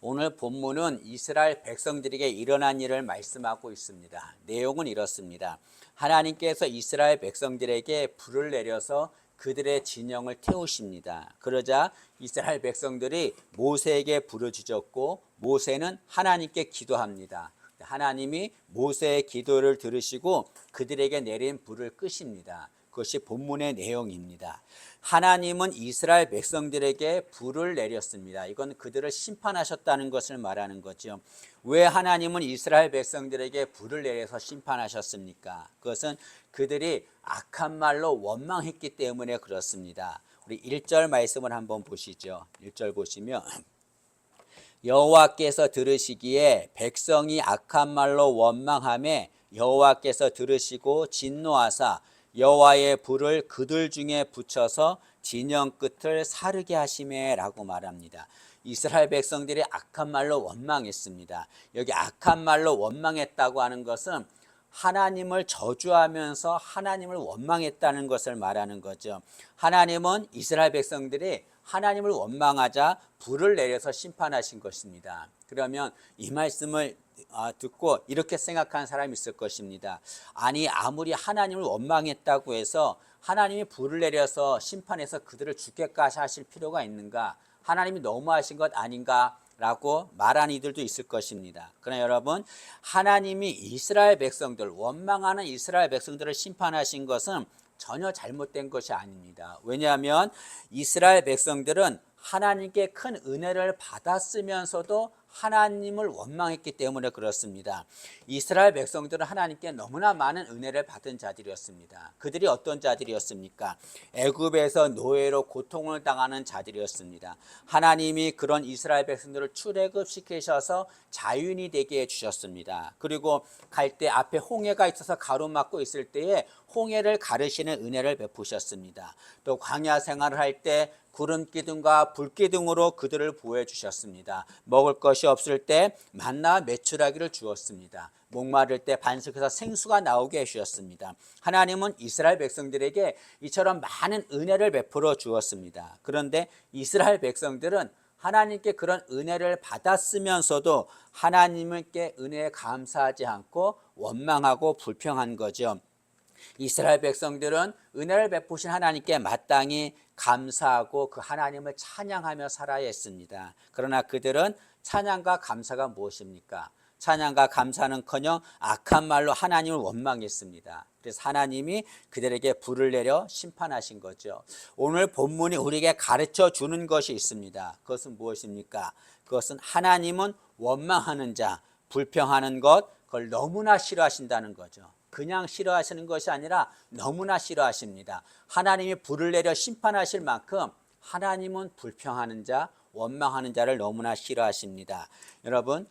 오늘 본문은 이스라엘 백성들에게 일어난 일을 말씀하고 있습니다. 내용은 이렇습니다. 하나님께서 이스라엘 백성들에게 불을 내려서 그들의 진영을 태우십니다. 그러자 이스라엘 백성들이 모세에게 부르짖었고 모세는 하나님께 기도합니다. 하나님이 모세의 기도를 들으시고 그들에게 내린 불을 끄십니다. 그것이 본문의 내용입니다. 하나님은 이스라엘 백성들에게 불을 내렸습니다. 이건 그들을 심판하셨다는 것을 말하는 거죠. 왜 하나님은 이스라엘 백성들에게 불을 내려서 심판하셨습니까? 그것은 그들이 악한 말로 원망했기 때문에 그렇습니다. 우리 1절 말씀을 한번 보시죠. 1절 보시면 여호와께서 들으시기에 백성이 악한 말로 원망하매 여호와께서 들으시고 진노하사 여호와의 불을 그들 중에 붙여서 진영 끝을 사르게 하시매라고 말합니다. 이스라엘 백성들이 악한 말로 원망했습니다. 여기 악한 말로 원망했다고 하는 것은 하나님을 저주하면서 하나님을 원망했다는 것을 말하는 거죠. 하나님은 이스라엘 백성들이 하나님을 원망하자 불을 내려서 심판하신 것입니다. 그러면 이 말씀을 듣고 이렇게 생각하는 사람이 있을 것입니다. 아니 아무리 하나님을 원망했다고 해서 하나님이 불을 내려서 심판해서 그들을 죽게까지 하실 필요가 있는가? 하나님이 너무하신 것 아닌가? 라고 말하는 이들도 있을 것입니다. 그러나 여러분, 하나님이 이스라엘 백성들, 원망하는 이스라엘 백성들을 심판하신 것은 전혀 잘못된 것이 아닙니다. 왜냐하면 이스라엘 백성들은 하나님께 큰 은혜를 받았으면서도 하나님을 원망했기 때문에 그렇습니다. 이스라엘 백성들은 하나님께 너무나 많은 은혜를 받은 자들이었습니다. 그들이 어떤 자들이었습니까? 애굽에서 노예로 고통을 당하는 자들이었습니다. 하나님이 그런 이스라엘 백성들을 출애굽시키셔서 자유인이 되게 해주셨습니다. 그리고 갈 때 앞에 홍해가 있어서 가로막고 있을 때에 홍해를 가르시는 은혜를 베푸셨습니다. 또 광야 생활을 할 때 구름 기둥과 불 기둥으로 그들을 보호해 주셨습니다. 먹을 것이 없을 때 만나 메추라기를 주었습니다. 목마를 때 반석에서 생수가 나오게 해주셨습니다. 하나님은 이스라엘 백성들에게 이처럼 많은 은혜를 베풀어 주었습니다. 그런데 이스라엘 백성들은 하나님께 그런 은혜를 받았으면서도 하나님께 은혜에 감사하지 않고 원망하고 불평한 거죠. 이스라엘 백성들은 은혜를 베푸신 하나님께 마땅히 감사하고 그 하나님을 찬양하며 살아야 했습니다. 그러나 그들은 찬양과 감사가 무엇입니까? 찬양과 감사는커녕 악한 말로 하나님을 원망했습니다. 그래서 하나님이 그들에게 불을 내려 심판하신 거죠. 오늘 본문이 우리에게 가르쳐 주는 것이 있습니다. 그것은 무엇입니까? 그것은 하나님은 원망하는 자, 불평하는 것, 그걸 너무나 싫어하신다는 거죠. 그냥 싫어하시는 것이 아니라 너무나 싫어하십니다. 하나님이 불을 내려 심판하실 만큼 하나님은 불평하는 자, 원망하는 자를 너무나 싫어하십니다. 여러분,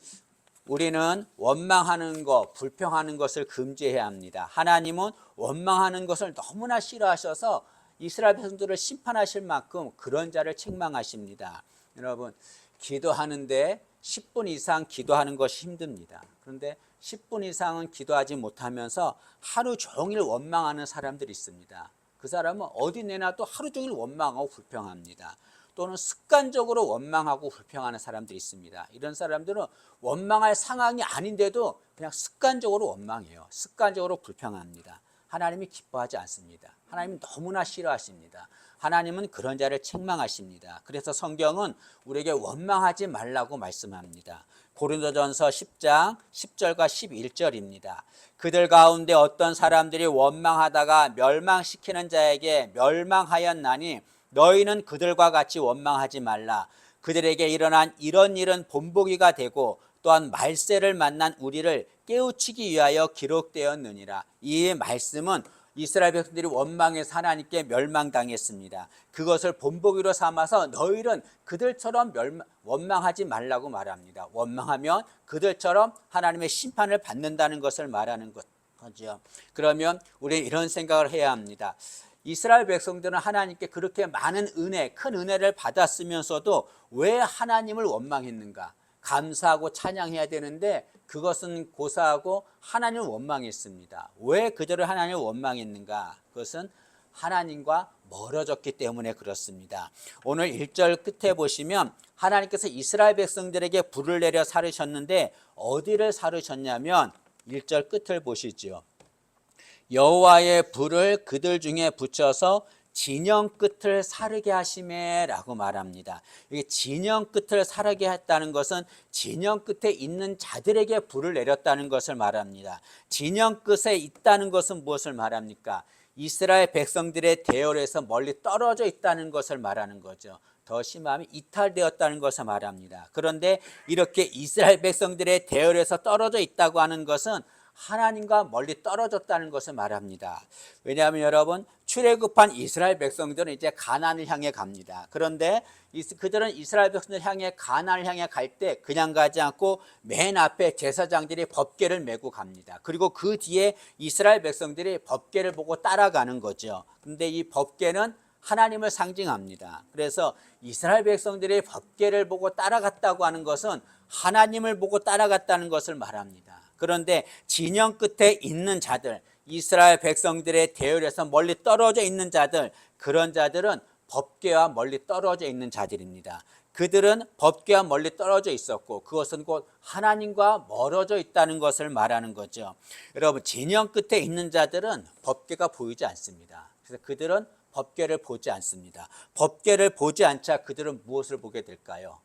우리는 원망하는 것, 불평하는 것을 금지해야 합니다. 하나님은 원망하는 것을 너무나 싫어하셔서 이스라엘 백성들을 심판하실 만큼 그런 자를 책망하십니다. 여러분, 기도하는데 10분 이상 기도하는 것이 힘듭니다. 그런데 10분 이상은 기도하지 못하면서 하루 종일 원망하는 사람들이 있습니다. 그 사람은 어디 내놔도 하루 종일 원망하고 불평합니다. 또는 습관적으로 원망하고 불평하는 사람들이 있습니다. 이런 사람들은 원망할 상황이 아닌데도 그냥 습관적으로 원망해요. 습관적으로 불평합니다. 하나님이 기뻐하지 않습니다. 하나님은 너무나 싫어하십니다. 하나님은 그런 자를 책망하십니다. 그래서 성경은 우리에게 원망하지 말라고 말씀합니다. 고린도전서 10장 10절과 11절입니다. 그들 가운데 어떤 사람들이 원망하다가 멸망시키는 자에게 멸망하였나니 너희는 그들과 같이 원망하지 말라. 그들에게 일어난 이런 일은 본보기가 되고 또한 말세를 만난 우리를 깨우치기 위하여 기록되었느니라. 이 말씀은 이스라엘 백성들이 원망해서 하나님께 멸망당했습니다. 그것을 본보기로 삼아서 너희는 그들처럼 원망하지 말라고 말합니다. 원망하면 그들처럼 하나님의 심판을 받는다는 것을 말하는 거죠. 그러면 우리는 이런 생각을 해야 합니다. 이스라엘 백성들은 하나님께 그렇게 많은 은혜, 큰 은혜를 받았으면서도 왜 하나님을 원망했는가? 감사하고 찬양해야 되는데 그것은 고사하고 하나님을 원망했습니다. 왜 그들을 하나님을 원망했는가? 그것은 하나님과 멀어졌기 때문에 그렇습니다. 오늘 1절 끝에 보시면 하나님께서 이스라엘 백성들에게 불을 내려 사르셨는데 어디를 사르셨냐면 1절 끝을 보시죠. 여호와의 불을 그들 중에 붙여서 진영 끝을 사르게 하시매라고 말합니다. 이게 진영 끝을 사르게 했다는 것은 진영 끝에 있는 자들에게 불을 내렸다는 것을 말합니다. 진영 끝에 있다는 것은 무엇을 말합니까? 이스라엘 백성들의 대열에서 멀리 떨어져 있다는 것을 말하는 거죠. 더 심하면 이탈되었다는 것을 말합니다. 그런데 이렇게 이스라엘 백성들의 대열에서 떨어져 있다고 하는 것은 하나님과 멀리 떨어졌다는 것을 말합니다. 왜냐하면 여러분 출애굽한 이스라엘 백성들은 이제 가나안을 향해 갑니다. 그런데 그들은 이스라엘 백성들 향해 가나안을 향해 갈 때 그냥 가지 않고 맨 앞에 제사장들이 법궤를 메고 갑니다. 그리고 그 뒤에 이스라엘 백성들이 법궤를 보고 따라가는 거죠. 그런데 이 법궤는 하나님을 상징합니다. 그래서 이스라엘 백성들이 법궤를 보고 따라갔다고 하는 것은 하나님을 보고 따라갔다는 것을 말합니다. 그런데 진영 끝에 있는 자들, 이스라엘 백성들의 대열에서 멀리 떨어져 있는 자들, 그런 자들은 법궤와 멀리 떨어져 있는 자들입니다. 그들은 법궤와 멀리 떨어져 있었고 그것은 곧 하나님과 멀어져 있다는 것을 말하는 거죠. 여러분 진영 끝에 있는 자들은 법궤가 보이지 않습니다. 그래서 그들은 법궤를 보지 않습니다. 법궤를 보지 않자 그들은 무엇을 보게 될까요?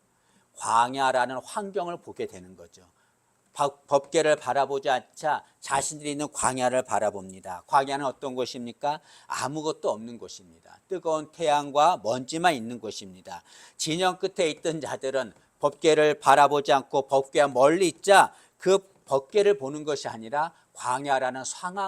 광야라는 환경을 보게 되는 거죠. 법궤를 바라보지 않자 자신들이 있는 광야를 바라봅니다. 광야는 어떤 곳입니까? 아무것도 없는 곳입니다. 뜨거운 태양과 먼지만 있는 곳입니다. 진영 끝에 있던 자들은 법궤를 바라보지 않고 법궤와 멀리 있자 그 법궤를 보는 것이 아니라 광야라는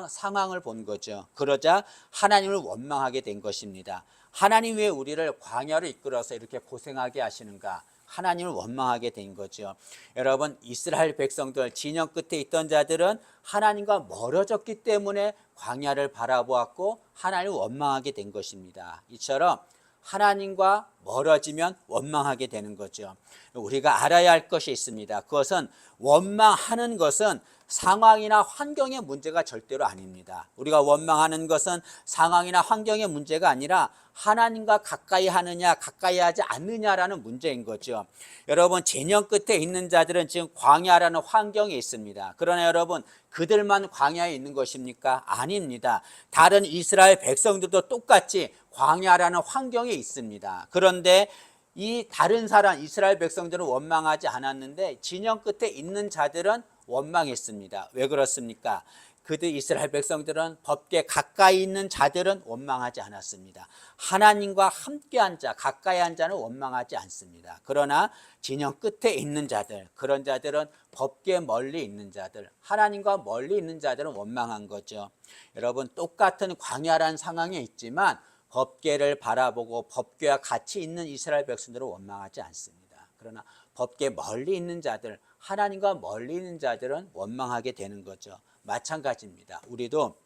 상황을 본 거죠. 그러자 하나님을 원망하게 된 것입니다. 하나님 왜 우리를 광야로 이끌어서 이렇게 고생하게 하시는가? 하나님을 원망하게 된 거죠. 여러분 이스라엘 백성들 진영 끝에 있던 자들은 하나님과 멀어졌기 때문에 광야를 바라보았고 하나님을 원망하게 된 것입니다. 이처럼 하나님과 멀어지면 원망하게 되는 거죠. 우리가 알아야 할 것이 있습니다. 그것은 원망하는 것은 상황이나 환경의 문제가 절대로 아닙니다. 우리가 원망하는 것은 상황이나 환경의 문제가 아니라 하나님과 가까이 하느냐 가까이 하지 않느냐라는 문제인 거죠. 여러분 진영 끝에 있는 자들은 지금 광야라는 환경에 있습니다. 그러나 여러분 그들만 광야에 있는 것입니까? 아닙니다. 다른 이스라엘 백성들도 똑같이 광야라는 환경에 있습니다. 그런데 이 다른 사람 이스라엘 백성들은 원망하지 않았는데 진영 끝에 있는 자들은 원망했습니다. 왜 그렇습니까? 그들 이스라엘 백성들은 법궤 가까이 있는 자들은 원망하지 않았습니다. 하나님과 함께한 자, 가까이 한 자는 원망하지 않습니다. 그러나 진영 끝에 있는 자들, 그런 자들은 법궤 멀리 있는 자들, 하나님과 멀리 있는 자들은 원망한 거죠. 여러분 똑같은 광야란 상황에 있지만 법궤를 바라보고 법궤와 같이 있는 이스라엘 백성들은 원망하지 않습니다. 그러나 법궤 멀리 있는 자들, 하나님과 멀리 있는 자들은 원망하게 되는 거죠. 마찬가지입니다. 우리도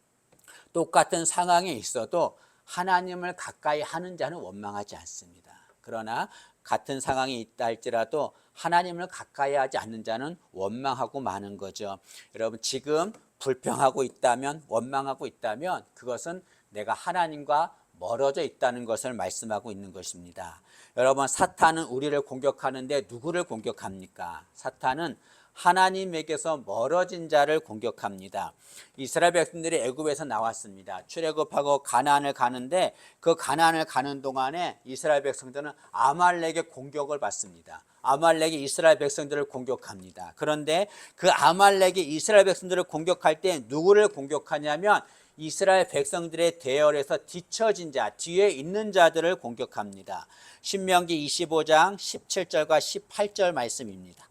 똑같은 상황에 있어도 하나님을 가까이 하는 자는 원망하지 않습니다. 그러나 같은 상황에 있다 할지라도 하나님을 가까이 하지 않는 자는 원망하고 마는 거죠. 여러분 지금 불평하고 있다면 원망하고 있다면 그것은 내가 하나님과 멀어져 있다는 것을 말씀하고 있는 것입니다. 여러분 사탄은 우리를 공격하는데 누구를 공격합니까? 사탄은 하나님에게서 멀어진 자를 공격합니다. 이스라엘 백성들이 애굽에서 나왔습니다. 출애굽하고 가나안을 가는데 그 가나안을 가는 동안에 이스라엘 백성들은 아말렉의 공격을 받습니다. 아말렉이 이스라엘 백성들을 공격합니다. 그런데 그 아말렉이 이스라엘 백성들을 공격할 때 누구를 공격하냐면 이스라엘 백성들의 대열에서 뒤처진 자, 뒤에 있는 자들을 공격합니다. 신명기 25장 17절과 18절 말씀입니다.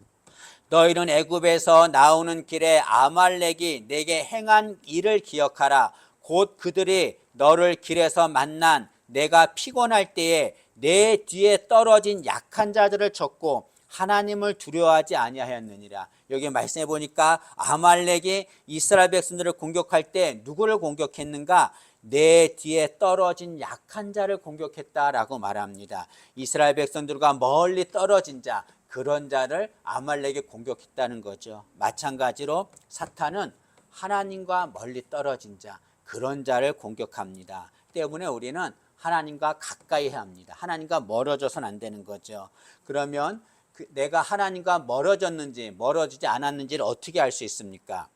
너희는 애굽에서 나오는 길에 아말렉이 내게 행한 일을 기억하라. 곧 그들이 너를 길에서 만난 내가 피곤할 때에 내 뒤에 떨어진 약한 자들을 쳤고 하나님을 두려워하지 아니하였느니라. 여기 말씀해 보니까 아말렉이 이스라엘 백성들을 공격할 때 누구를 공격했는가? 내 뒤에 떨어진 약한 자를 공격했다라고 말합니다. 이스라엘 백성들과 멀리 떨어진 자, 그런 자를 아말렉이 공격했다는 거죠. 마찬가지로 사탄은 하나님과 멀리 떨어진 자, 그런 자를 공격합니다. 때문에 우리는 하나님과 가까이 해야 합니다. 하나님과 멀어져서는 안 되는 거죠. 그러면 내가 하나님과 멀어졌는지 멀어지지 않았는지를 어떻게 알 수 있습니까?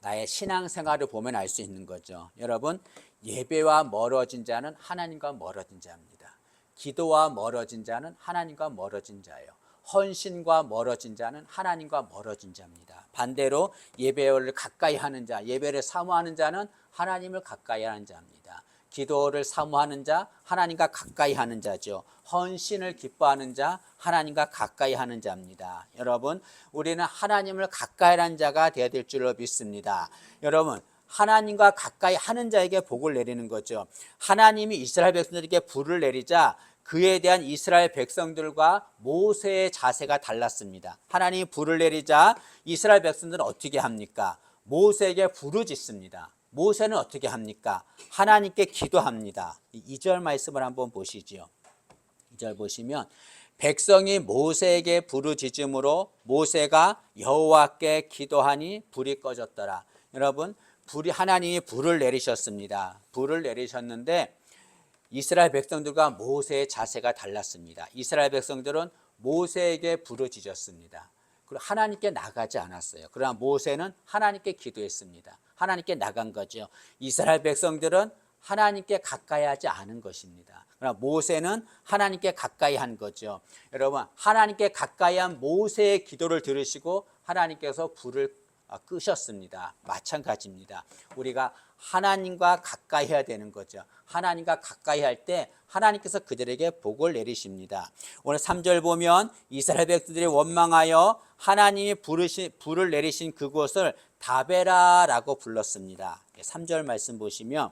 나의 신앙생활을 보면 알 수 있는 거죠. 여러분, 예배와 멀어진 자는 하나님과 멀어진 자입니다. 기도와 멀어진 자는 하나님과 멀어진 자예요. 헌신과 멀어진 자는 하나님과 멀어진 자입니다. 반대로 예배를 가까이 하는 자, 예배를 사모하는 자는 하나님을 가까이 하는 자입니다. 기도를 사모하는 자, 하나님과 가까이 하는 자죠. 헌신을 기뻐하는 자, 하나님과 가까이 하는 자입니다. 여러분, 우리는 하나님을 가까이 하는 자가 되어야 될 줄로 믿습니다. 여러분, 하나님과 가까이 하는 자에게 복을 내리는 거죠. 하나님이 이스라엘 백성들에게 불을 내리자 그에 대한 이스라엘 백성들과 모세의 자세가 달랐습니다. 하나님이 불을 내리자 이스라엘 백성들은 어떻게 합니까? 모세에게 부르짖습니다. 모세는 어떻게 합니까? 하나님께 기도합니다. 2절 말씀을 한번 보시죠. 2절 보시면 백성이 모세에게 부르짖음으로 모세가 여호와께 기도하니 불이 꺼졌더라. 여러분, 하나님이 불을 내리셨습니다. 불을 내리셨는데 이스라엘 백성들과 모세의 자세가 달랐습니다. 이스라엘 백성들은 모세에게 부르짖었습니다. 그리고 하나님께 나가지 않았어요. 그러나 모세는 하나님께 기도했습니다. 하나님께 나간 거죠. 이스라엘 백성들은 하나님께 가까이 하지 않은 것입니다. 그러나 모세는 하나님께 가까이 한 거죠. 여러분, 하나님께 가까이 한 모세의 기도를 들으시고 하나님께서 불을 끄셨습니다. 마찬가지입니다. 우리가 하나님과 가까이 해야 되는 거죠. 하나님과 가까이 할 때 하나님께서 그들에게 복을 내리십니다. 오늘 3절 보면 이스라엘 백성들이 원망하여 하나님이 불을 내리신 그곳을 다베라라고 불렀습니다. 3절 말씀 보시면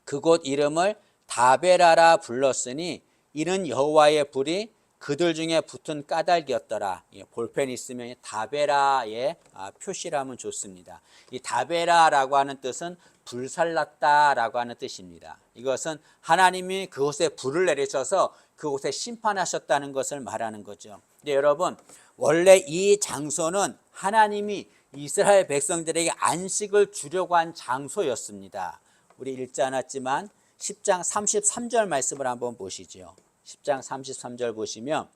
그곳 이름을 다베라라 불렀으니 이는 여호와의 불이 그들 중에 붙은 까닭이었더라. 볼펜 있으면 다베라의 표시를 하면 좋습니다. 이 다베라라고 하는 뜻은 불살랐다라고 하는 뜻입니다. 이것은 하나님이 그곳에 불을 내리셔서 그곳에 심판하셨다는 것을 말하는 거죠. 근데 여러분, 원래 이 장소는 하나님이 이스라엘 백성들에게 안식을 주려고 한 장소였습니다. 우리 읽지 않았지만 10장 33절 말씀을 한번 보시죠. 10장 33절 보시면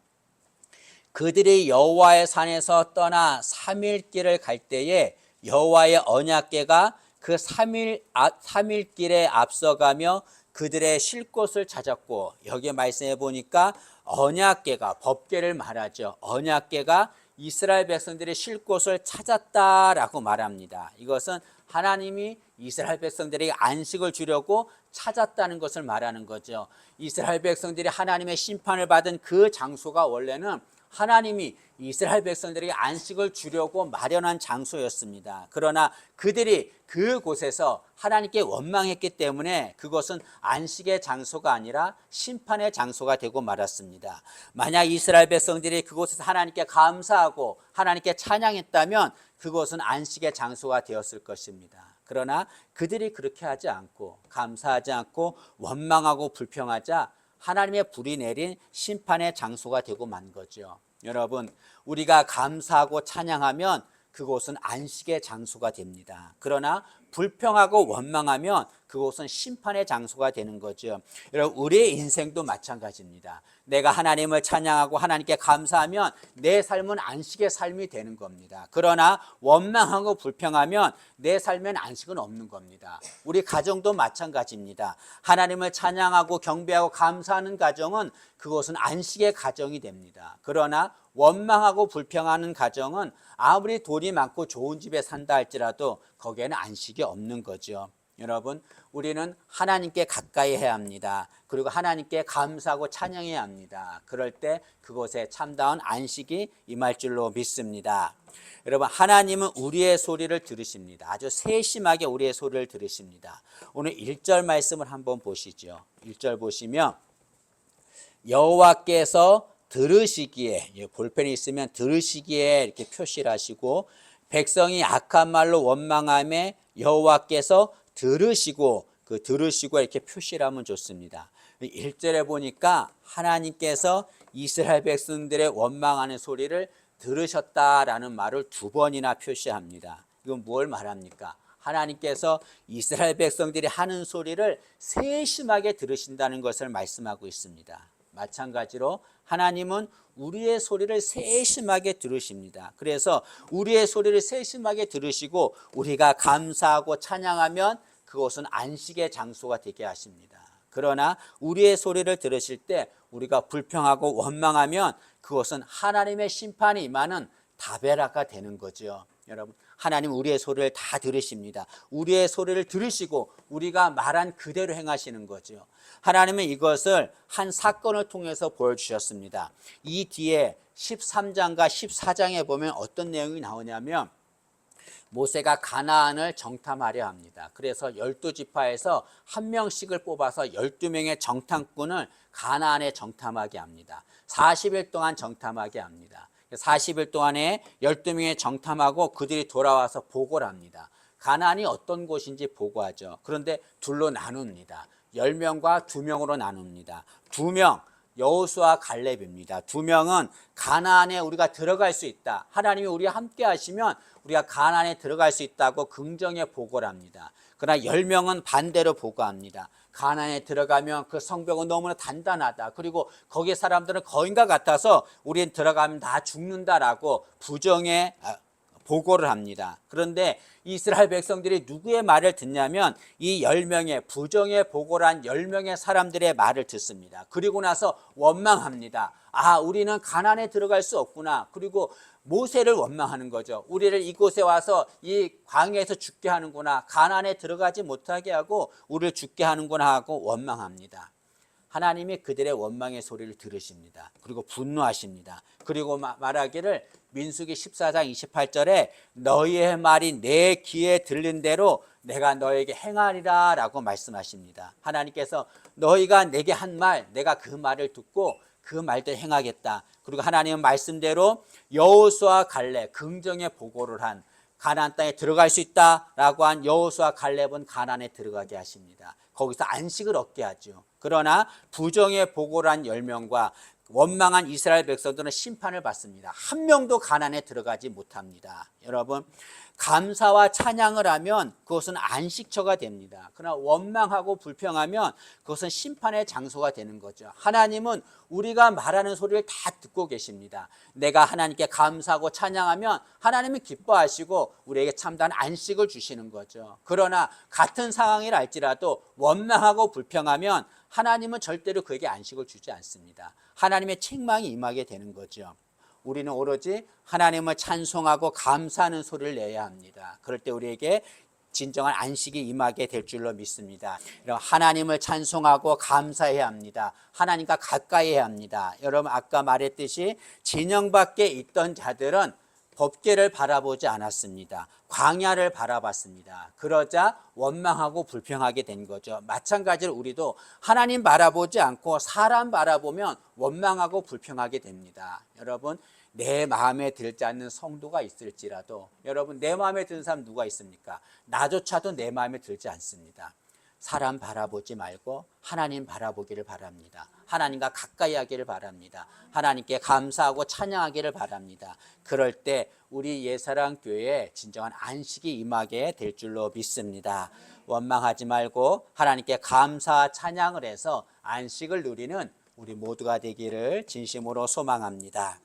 그들이 여호와의 산에서 떠나 3일 길을 갈 때에 여호와의 언약궤가 그 3일 길에 앞서가며 그들의 쉴 곳을 찾았고, 여기 말씀해 보니까 언약궤가, 법궤를 말하죠. 언약궤가 이스라엘 백성들의 쉴 곳을 찾았다라고 말합니다. 이것은 하나님이 이스라엘 백성들에게 안식을 주려고 찾았다는 것을 말하는 거죠. 이스라엘 백성들이 하나님의 심판을 받은 그 장소가 원래는 하나님이 이스라엘 백성들에게 안식을 주려고 마련한 장소였습니다. 그러나 그들이 그곳에서 하나님께 원망했기 때문에 그것은 안식의 장소가 아니라 심판의 장소가 되고 말았습니다. 만약 이스라엘 백성들이 그곳에서 하나님께 감사하고 하나님께 찬양했다면 그곳은 안식의 장소가 되었을 것입니다. 그러나 그들이 그렇게 하지 않고 감사하지 않고 원망하고 불평하자 하나님의 불이 내린 심판의 장소가 되고 만 거죠. 여러분, 우리가 감사하고 찬양하면 그곳은 안식의 장소가 됩니다. 그러나 불평하고 원망하면 그곳은 심판의 장소가 되는 거죠. 여러분, 우리의 인생도 마찬가지입니다. 내가 하나님을 찬양하고 하나님께 감사하면 내 삶은 안식의 삶이 되는 겁니다. 그러나 원망하고 불평하면 내 삶엔 안식은 없는 겁니다. 우리 가정도 마찬가지입니다. 하나님을 찬양하고 경배하고 감사하는 가정은 그것은 안식의 가정이 됩니다. 그러나 원망하고 불평하는 가정은 아무리 돈이 많고 좋은 집에 산다 할지라도 거기에는 안식이 없는 거죠. 여러분, 우리는 하나님께 가까이 해야 합니다. 그리고 하나님께 감사하고 찬양해야 합니다. 그럴 때 그곳에 참다운 안식이 임할 줄로 믿습니다. 여러분, 하나님은 우리의 소리를 들으십니다. 아주 세심하게 우리의 소리를 들으십니다. 오늘 1절 말씀을 한번 보시죠. 1절 보시면 여호와께서 들으시기에, 볼펜이 있으면 들으시기에 이렇게 표시를 하시고, 백성이 악한 말로 원망함에 여호와께서 들으시고, 그 들으시고 이렇게 표시를 하면 좋습니다. 1절에 보니까 하나님께서 이스라엘 백성들의 원망하는 소리를 들으셨다라는 말을 2번이나 표시합니다. 이건 뭘 말합니까? 하나님께서 이스라엘 백성들이 하는 소리를 세심하게 들으신다는 것을 말씀하고 있습니다. 마찬가지로 하나님은 우리의 소리를 세심하게 들으십니다. 그래서 우리의 소리를 세심하게 들으시고 우리가 감사하고 찬양하면 그것은 안식의 장소가 되게 하십니다. 그러나 우리의 소리를 들으실 때 우리가 불평하고 원망하면 그것은 하나님의 심판이 임하는 다베라가 되는 거죠. 여러분, 하나님 우리의 소리를 다 들으십니다. 우리의 소리를 들으시고 우리가 말한 그대로 행하시는 거죠. 하나님은 이것을 한 사건을 통해서 보여주셨습니다. 이 뒤에 13장과 14장에 보면 어떤 내용이 나오냐면 모세가 가나안을 정탐하려 합니다. 그래서 12지파에서 한 명씩을 뽑아서 12명의 정탐꾼을 가나안에 정탐하게 합니다. 40일 동안 정탐하게 합니다. 40일 동안에 12명의 정탐하고 그들이 돌아와서 보고를 합니다. 가나안이 어떤 곳인지 보고하죠. 그런데 둘로 나눕니다. 10명과 2명으로 나눕니다. 2명 여호수아 갈렙입니다. 2명은 가나안에 우리가 들어갈 수 있다. 하나님이 우리와 함께 하시면 우리가 가나안에 들어갈 수 있다고 긍정의 보고를 합니다. 그러나 10명은 반대로 보고합니다. 가나안에 들어가면 그 성벽은 너무나 단단하다. 그리고 거기 사람들은 거인과 같아서 우리는 들어가면 다 죽는다라고 부정의 보고를 합니다. 그런데 이스라엘 백성들이 누구의 말을 듣냐면 이 10명의 부정의 보고를 한 10명의 사람들의 말을 듣습니다. 그리고 나서 원망합니다. 아, 우리는 가나안에 들어갈 수 없구나. 그리고 모세를 원망하는 거죠. 우리를 이곳에 와서 이 광야에서 죽게 하는구나. 가나안에 들어가지 못하게 하고 우리를 죽게 하는구나 하고 원망합니다. 하나님이 그들의 원망의 소리를 들으십니다. 그리고 분노하십니다. 그리고 말하기를 민수기 14장 28절에 너희의 말이 내 귀에 들린 대로 내가 너에게 행하리라 라고 말씀하십니다. 하나님께서 너희가 내게 한 말, 내가 그 말을 듣고 그 말대로 행하겠다. 그리고 하나님은 말씀대로 여호수아 갈렙 긍정의 보고를 한 가나안 땅에 들어갈 수 있다라고 한 여호수아 갈렙은 가나안에 들어가게 하십니다. 거기서 안식을 얻게 하죠. 그러나 부정의 보고를 한 10명과 원망한 이스라엘 백성들은 심판을 받습니다. 한 명도 가나안에 들어가지 못합니다. 여러분, 감사와 찬양을 하면 그것은 안식처가 됩니다. 그러나 원망하고 불평하면 그것은 심판의 장소가 되는 거죠. 하나님은 우리가 말하는 소리를 다 듣고 계십니다. 내가 하나님께 감사하고 찬양하면 하나님은 기뻐하시고 우리에게 참다한 안식을 주시는 거죠. 그러나 같은 상황이라 할지라도 원망하고 불평하면 하나님은 절대로 그에게 안식을 주지 않습니다. 하나님의 책망이 임하게 되는 거죠. 우리는 오로지 하나님을 찬송하고 감사하는 소리를 내야 합니다. 그럴 때 우리에게 진정한 안식이 임하게 될 줄로 믿습니다. 하나님을 찬송하고 감사해야 합니다. 하나님과 가까이 해야 합니다. 여러분, 아까 말했듯이 진영 밖에 있던 자들은 법궤를 바라보지 않았습니다. 광야를 바라봤습니다. 그러자 원망하고 불평하게 된 거죠. 마찬가지로 우리도 하나님 바라보지 않고 사람 바라보면 원망하고 불평하게 됩니다. 여러분, 내 마음에 들지 않는 성도가 있을지라도 여러분, 내 마음에 드는 사람 누가 있습니까? 나조차도 내 마음에 들지 않습니다. 사람 바라보지 말고 하나님 바라보기를 바랍니다. 하나님과 가까이 하기를 바랍니다. 하나님께 감사하고 찬양하기를 바랍니다. 그럴 때 우리 예사랑교회에 진정한 안식이 임하게 될 줄로 믿습니다. 원망하지 말고 하나님께 감사 찬양을 해서 안식을 누리는 우리 모두가 되기를 진심으로 소망합니다.